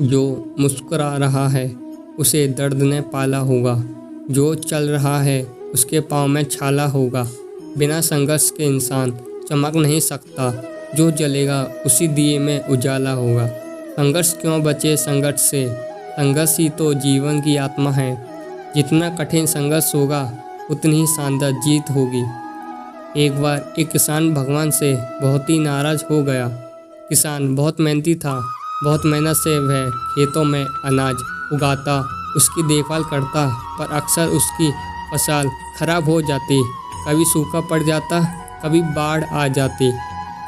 जो मुस्कुरा रहा है उसे दर्द ने पाला होगा। जो चल रहा है उसके पाँव में छाला होगा। बिना संघर्ष के इंसान चमक नहीं सकता। जो जलेगा उसी दिए में उजाला होगा। संघर्ष क्यों बचे संघर्ष से, संघर्ष ही तो जीवन की आत्मा है। जितना कठिन संघर्ष होगा उतनी ही शानदार जीत होगी। एक बार एक किसान भगवान से बहुत ही नाराज़ हो गया। किसान बहुत मेहनती था। बहुत मेहनत से वह खेतों में अनाज उगाता, उसकी देखभाल करता, पर अक्सर उसकी फसल खराब हो जाती। कभी सूखा पड़ जाता, कभी बाढ़ आ जाती,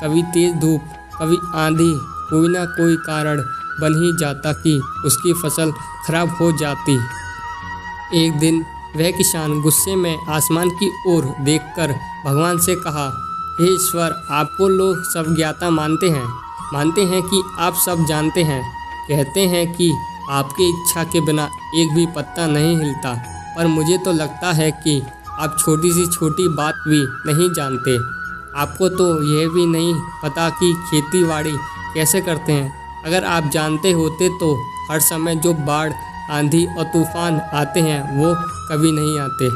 कभी तेज़ धूप, कभी आंधी। कोई ना कोई कारण बन ही जाता कि उसकी फसल खराब हो जाती। एक दिन वह किसान गुस्से में आसमान की ओर देखकर भगवान से कहा, हे ईश्वर, आपको लोग सब ज्ञाता मानते हैं कि आप सब जानते हैं। कहते हैं कि आपकी इच्छा के बिना एक भी पत्ता नहीं हिलता, पर मुझे तो लगता है कि आप छोटी सी छोटी बात भी नहीं जानते। आपको तो यह भी नहीं पता कि खेती बाड़ी कैसे करते हैं। अगर आप जानते होते तो हर समय जो बाढ़, आंधी और तूफान आते हैं वो कभी नहीं आते।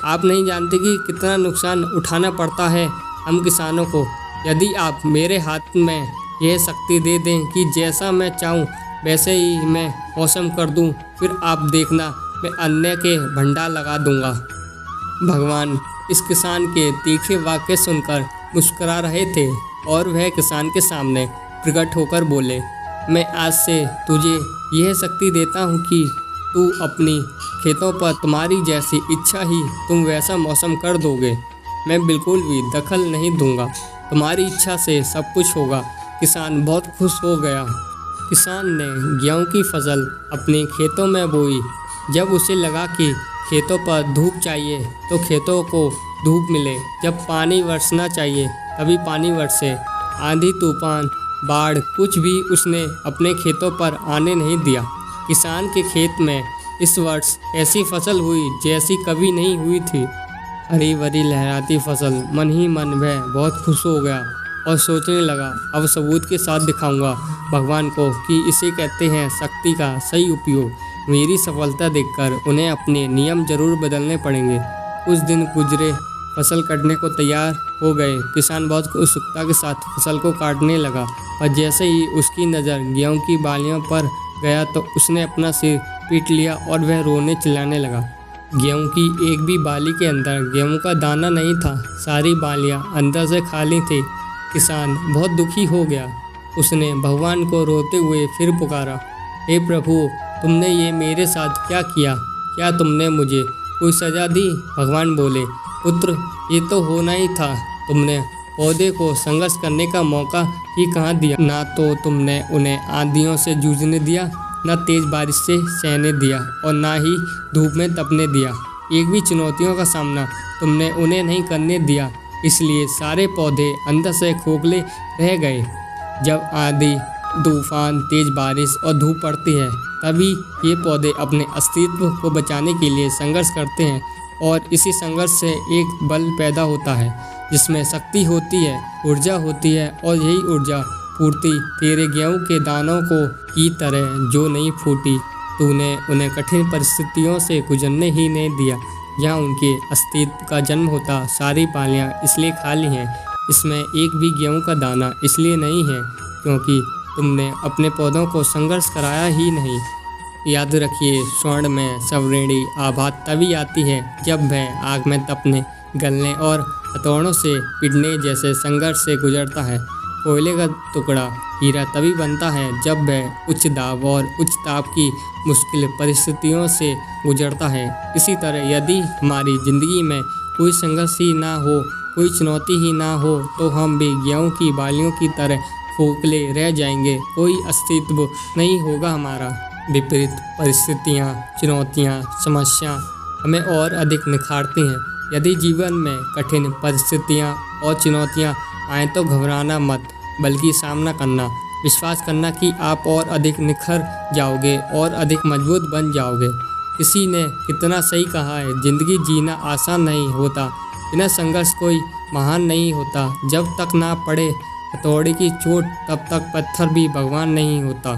आप नहीं जानते कि कितना नुकसान उठाना पड़ता है हम किसानों को। यदि आप मेरे हाथ में यह शक्ति दे दें कि जैसा मैं चाहूँ वैसे ही मैं मौसम कर दूँ, फिर आप देखना मैं अन्न के भंडार लगा दूँगा। भगवान इस किसान के तीखे वाक्य सुनकर मुस्कुरा रहे थे और वह किसान के सामने प्रकट होकर बोले, मैं आज से तुझे यह शक्ति देता हूँ कि तू अपनी खेतों पर तुम्हारी जैसी इच्छा ही तुम वैसा मौसम कर दोगे। मैं बिल्कुल भी दखल नहीं दूंगा। तुम्हारी इच्छा से सब कुछ होगा। किसान बहुत खुश हो गया। किसान ने गेहूं की फसल अपने खेतों में बोई। जब उसे लगा कि खेतों पर धूप चाहिए तो खेतों को धूप मिले, जब पानी बरसना चाहिए तभी पानी बरसे। आंधी तूफान बाढ़ कुछ भी उसने अपने खेतों पर आने नहीं दिया। किसान के खेत में इस वर्ष ऐसी फसल हुई जैसी कभी नहीं हुई थी। हरी भरी लहराती फसल। मन ही मन वह बहुत खुश हो गया और सोचने लगा, अब सबूत के साथ दिखाऊंगा भगवान को कि इसे कहते हैं शक्ति का सही उपयोग। मेरी सफलता देखकर उन्हें अपने नियम जरूर बदलने पड़ेंगे। कुछ दिन गुजरे, फसल कटने को तैयार हो गए। किसान बहुत उत्सुकता के साथ फसल को काटने लगा, और जैसे ही उसकी नज़र गेहूं की बालियों पर गया तो उसने अपना सिर पीट लिया और वह रोने चिल्लाने लगा। गेहूं की एक भी बाली के अंदर गेहूं का दाना नहीं था। सारी बालियां अंदर से खाली थी। किसान बहुत दुखी हो गया। उसने भगवान को रोते हुए फिर पुकारा, हे प्रभु, तुमने ये मेरे साथ क्या किया? क्या तुमने मुझे कोई सज़ा दी? भगवान बोले, पुत्र, ये तो होना ही था। तुमने पौधे को संघर्ष करने का मौका ही कहाँ दिया। ना तो तुमने उन्हें आंधियों से जूझने दिया, न तेज़ बारिश से सहने दिया, और ना ही धूप में तपने दिया। एक भी चुनौतियों का सामना तुमने उन्हें नहीं करने दिया। इसलिए सारे पौधे अंदर से खोखले रह गए। जब आंधी तूफान, तेज़ बारिश और धूप पड़ती है तभी ये पौधे अपने अस्तित्व को बचाने के लिए संघर्ष करते हैं, और इसी संघर्ष से एक बल पैदा होता है जिसमें शक्ति होती है, ऊर्जा होती है, और यही ऊर्जा पूर्ति तेरे गेहूं के दानों को की तरह जो नहीं फूटी। तूने उन्हें कठिन परिस्थितियों से गुजरने ही नहीं दिया जहाँ उनके अस्तित्व का जन्म होता। सारी बालियाँ इसलिए खाली हैं, इसमें एक भी गेहूं का दाना इसलिए नहीं है क्योंकि तुमने अपने पौधों को संघर्ष कराया ही नहीं। याद रखिए, स्वर्ण में स्वर्णिम आभा तभी आती है जब वह आग में तपने, गलने और हथौड़ों से पिटने जैसे संघर्ष से गुजरता है। कोयले का टुकड़ा हीरा तभी बनता है जब वह उच्च दाब और उच्च ताप की मुश्किल परिस्थितियों से गुजरता है। इसी तरह यदि हमारी ज़िंदगी में कोई संघर्ष ही ना हो, कोई चुनौती ही ना हो, तो हम भी गेहूं की बालियों की तरह खोखले रह जाएंगे। कोई अस्तित्व नहीं होगा हमारा। विपरीत परिस्थितियाँ, चुनौतियाँ, समस्या हमें और अधिक निखारती हैं। यदि जीवन में कठिन परिस्थितियाँ और चुनौतियाँ आएँ तो घबराना मत, बल्कि सामना करना, विश्वास करना कि आप और अधिक निखर जाओगे और अधिक मजबूत बन जाओगे। किसी ने कितना सही कहा है, ज़िंदगी जीना आसान नहीं होता, बिना संघर्ष कोई महान नहीं होता। जब तक ना पड़े हथौड़े की चोट तब तक पत्थर भी भगवान नहीं होता।